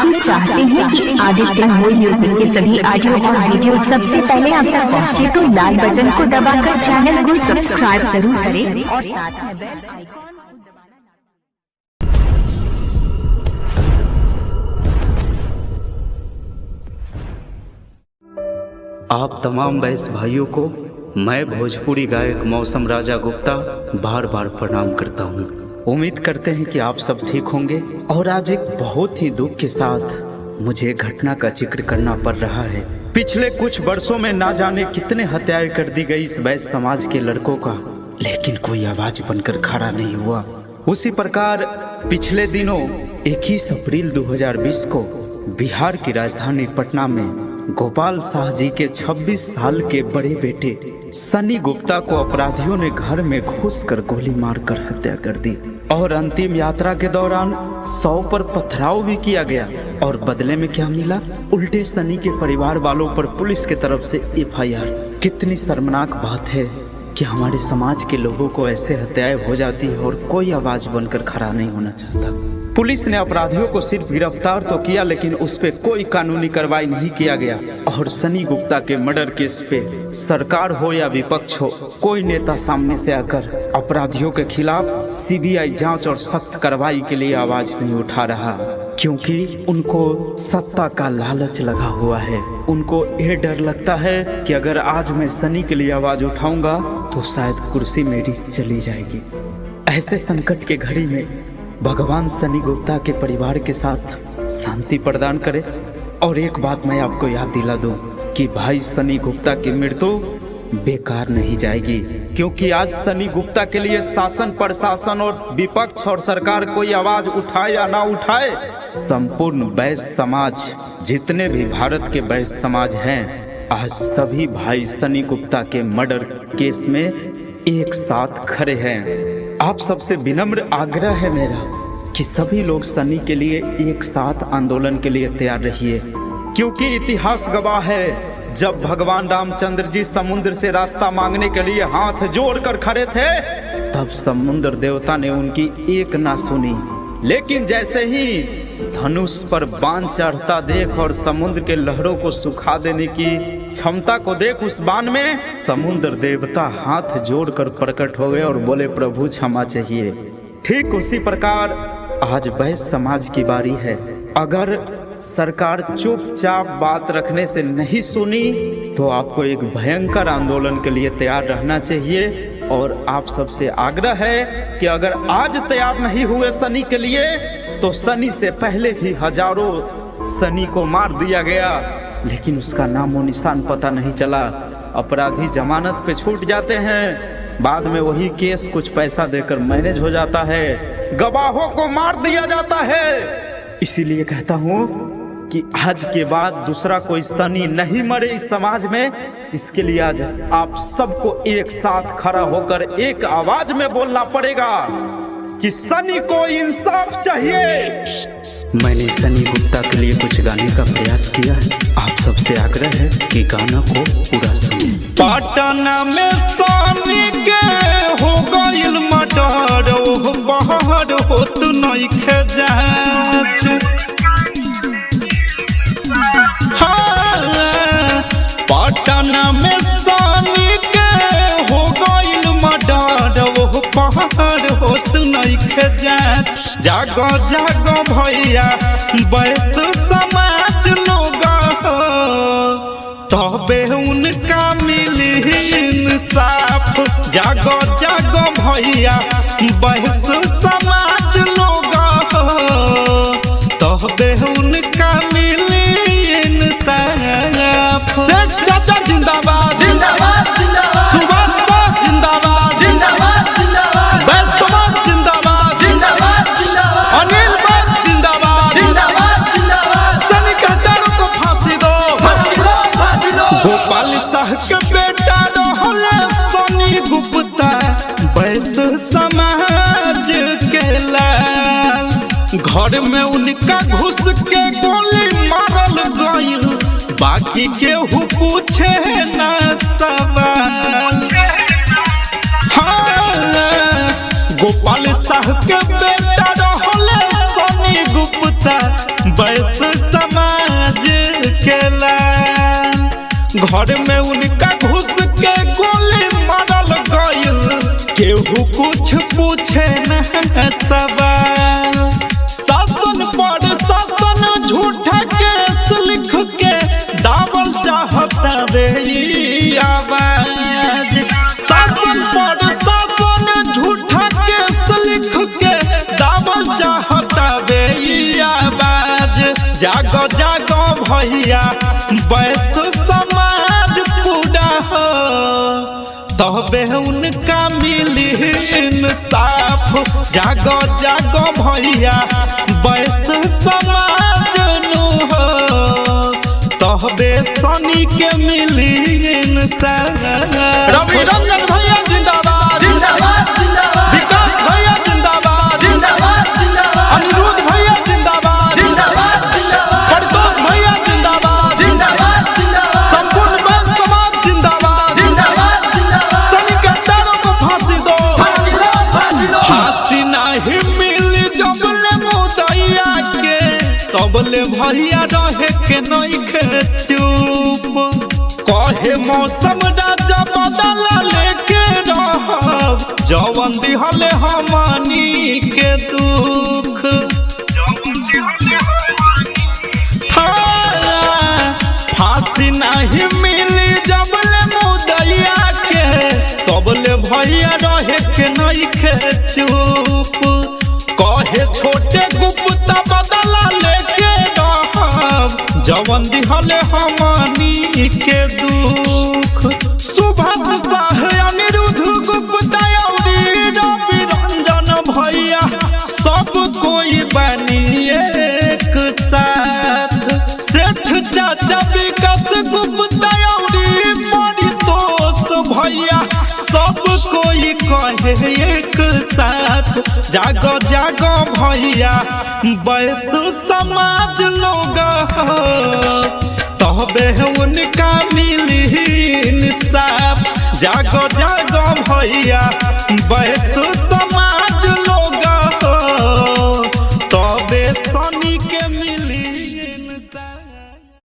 आप चाहते हैं कि आदित्य मूवी म्यूजिक के सभी ऑडियो और वीडियो सबसे पहले आप तक पहुंचे तो लाल बटन को दबाकर चैनल को सब्सक्राइब जरूर करें और साथ में बेल आइकॉन को दबाना ना। आप तमाम बैस भाइयों को मैं भोजपुरी गायक मौसम राजा गुप्ता बार बार प्रणाम करता हूँ। उम्मीद करते हैं कि आप सब ठीक होंगे। और आज एक बहुत ही दुख के साथ मुझे घटना का जिक्र करना पड़ रहा है। पिछले कुछ वर्षों में ना जाने कितने हत्याएं कर दी गई इस बैस समाज के लड़कों का, लेकिन कोई आवाज बनकर खड़ा नहीं हुआ। उसी प्रकार पिछले दिनों 21 अप्रैल 2020 को बिहार की राजधानी पटना में गोपाल शाह जी के 26 साल के बड़े बेटे सनी गुप्ता को अपराधियों ने घर में घुसकर गोली मारकर हत्या कर दी और अंतिम यात्रा के दौरान 100 पर पथराव भी किया गया। और बदले में क्या मिला? उल्टे सनी के परिवार वालों पर पुलिस के तरफ से FIR। कितनी शर्मनाक बात है कि हमारे समाज के लोगों को ऐसे हत्याएं हो जाती है और कोई आवाज बनकर खड़ा नहीं होना चाहता। पुलिस ने अपराधियों को सिर्फ गिरफ्तार तो किया, लेकिन उस पे कोई कानूनी कार्रवाई नहीं किया गया। और सनी गुप्ता के मर्डर केस पे सरकार हो या विपक्ष हो, कोई नेता सामने से आकर अपराधियों के खिलाफ CBI जांच और सख्त कार्रवाई के लिए आवाज नहीं उठा रहा, क्योंकि उनको सत्ता का लालच लगा हुआ है। उनको यह डर लगता है कि अगर आज मैं सनी के लिए आवाज उठाऊंगा तो शायद कुर्सी मेरी चली जाएगी। ऐसे संकट के घड़ी में भगवान सनी गुप्ता के परिवार के साथ शांति प्रदान करे। और एक बात मैं आपको याद दिला दूं कि भाई सनी गुप्ता की मृत्यु बेकार नहीं जाएगी, क्योंकि आज सनी गुप्ता के लिए शासन प्रशासन और विपक्ष और सरकार कोई आवाज उठाए या ना उठाए, संपूर्ण बैस समाज, जितने भी भारत के बैस समाज हैं, आज सभी भाई सनी गुप्ता के मर्डर केस में एक साथ खड़े हैं। आप सबसे विनम्र आग्रह है मेरा कि सभी लोग सनी के लिए एक साथ आंदोलन के लिए तैयार रहिए, क्योंकि इतिहास गवाह है जब भगवान रामचंद्र जी समुद्र से रास्ता मांगने के लिए हाथ जोड़कर खड़े थे, तब समुद्र देवता ने उनकी एक ना सुनी। लेकिन जैसे ही धनुष पर बाण चढ़ता देख और समुद्र के लहरों को सुखा देने की क्षमता को देख, उस बाण में समुद्र देवता हाथ जोड़कर प्रकट हो गए और बोले प्रभु क्षमा चाहिए। ठीक उसी प्रकार आज बैस समाज की बारी है। अगर सरकार चुपचाप बात रखने से नहीं सुनी तो आपको एक भयंकर आंदोलन के लिए तैयार रहना चाहिए। और आप सबसे आग्रह है कि अगर आज तैयार नहीं हुए सनी के लिए, तो सनी से पहले भी हजारों सनी को मार दिया गया, लेकिन उसका नामो निशान पता नहीं चला। अपराधी जमानत पे छूट जाते हैं, बाद में वही केस कुछ पैसा देकर मैनेज हो जाता है, गवाहों को मार दिया जाता है। इसीलिए कहता हूँ कि आज के बाद दूसरा कोई सनी नहीं मरे इस समाज में। इसके लिए आज आप सबको एक साथ खड़ा होकर एक आवाज में बोलना पड़ेगा कि सनी को इंसाफ चाहिए। मैंने सनी गुप्ता के लिए कुछ गाने का प्रयास किया है, आप सबसे आग्रह है कि गाना को पूरा सुनिए। पटना में सनी के हो गइल मर्डर, ओह बाहर होत नहीं खेजाच। पटना में सनी के हो गइल मर्डर, ओह बाहर होत नहीं खेजाच। जागो जागो भैया बैस समाज लोग, तबे उनका मिली इंसाफ। जागो जागो भैया बैस समाज लोग, तबे उनका मिली इंसाफ। सेठ चाचा जिंदाबाद जिंदाबाद जिंदाबाद, सुभाष बोस जिंदाबाद जिंदाबाद जिंदाबाद, बैस समाज जिंदाबाद जिंदाबाद जिंदाबाद, अनिल बैस जिंदाबाद जिंदाबाद जिंदाबाद। सनी के हत्यारों को फांसी दो फांसी दो फांसी दो। गोपाल शाह के बेटा रहले सनी गुप्ता, बैस समाज के लाल। घर में उनका घुस के गोली मारल गइल, बाकी केहू पूछे ना सवाल। हाँ, गोपाल शाह के बेटा रहले सनी गुप्ता, वैश्य समाज केला। घर में उनका घुस के गोली मारल गइल, केहू कुछ पूछे न सवाल। शासन पर शासन झूठा केस लिख के दावल चाहता वे आवाज। शासन पर शासन झूठा केस लिख के दावल चाहता वे आवाज। जागो जागो भैया वैश्य समाज पूरा हो, तबे उनका मिली इंसाफ। जागो जागो भैया वैश्य समाज नु हो, तबे सनी के मिली इंसाफ। रवि रंजन भैया जिंदाबाद जिंदाबाद जिंदाबाद, विकास भैया जिंदाबाद जिंदाबाद जिंदाबाद, अनिरुद्ध भैया जिंदाबाद जिंदाबाद जिंदाबाद, प्रदोष भैया जिंदाबाद जिंदाबाद जिंदाबाद, संपूर्ण वैश्य समाज जिंदाबाद जिंदाबाद जिंदाबाद। सनी के दारों को फांसी दो, फांसी नहीं मिली जबले मुदैया के, तबले भैया रहे के नइखे चुप। कहे मौसम राजा बदला लेके रहब, जवन दिहले हमनी के दुख। फांसी नहीं मिली जबले मुदैया के, तबले भैया रहे के नइखे चुप। कहे छोटे गुप्ता बदला लेके रहब, जवन दिहले हमनी के दुख। सुभाष साह अनिरुद्ध गुप्ता रवि रंजन भैया सब कोई बनी एक साथ। सेठ चाचा विकास गुप्ता परितोष भैया सब कोई कहे एक साथ। जागो जागो भैया वैश्य समाज लोग, तबे उनका मिली इंसाफ। जागो जागो भैया वैश्य